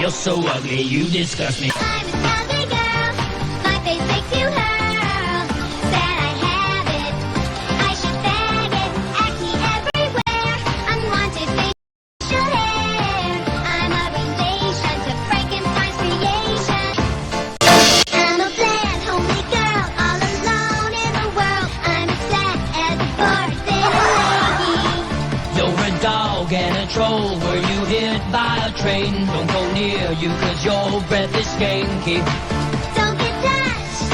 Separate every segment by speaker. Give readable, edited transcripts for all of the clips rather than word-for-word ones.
Speaker 1: You're so ugly, you disgust me.
Speaker 2: I'm a ugly girl, my face makes you hurl. Said I have it, I should bag it. Acne everywhere, unwanted facial hair. I'm a relation to Frankenstein's creation. I'm a bland, homely girl, all alone in the world. I'm as flat as a birthday lady.
Speaker 1: You're a dog and a troll. Were you hit by a train? Don't go near you, cause your breath is skanky.
Speaker 2: Don't get touched,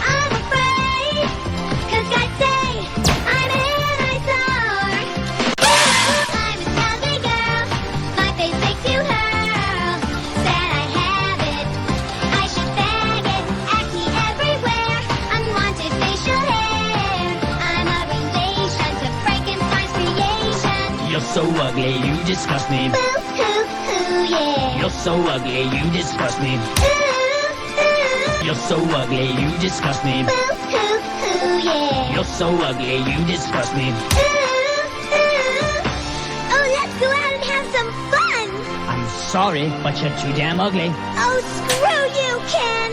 Speaker 2: I'm afraid. Cause guys say I'm an eyesore. I'm a ugly girl, my face makes you hurl. Said I have it, I should bag it. Acne everywhere, unwanted facial hair. I'm a relation to Frankenstein's creation.
Speaker 1: You're so ugly, you disgust me.
Speaker 2: Boo hoo hoo, yeah.
Speaker 1: You're so ugly, you disgust me.
Speaker 2: Ooh, ooh.
Speaker 1: You're so ugly, you disgust me.
Speaker 2: Boo hoo hoo, yeah.
Speaker 1: You're so ugly, you disgust me.
Speaker 2: Ooh, ooh. Oh, let's go out and have some fun!
Speaker 1: I'm sorry, but you're too damn ugly.
Speaker 2: Oh, screw you, Ken!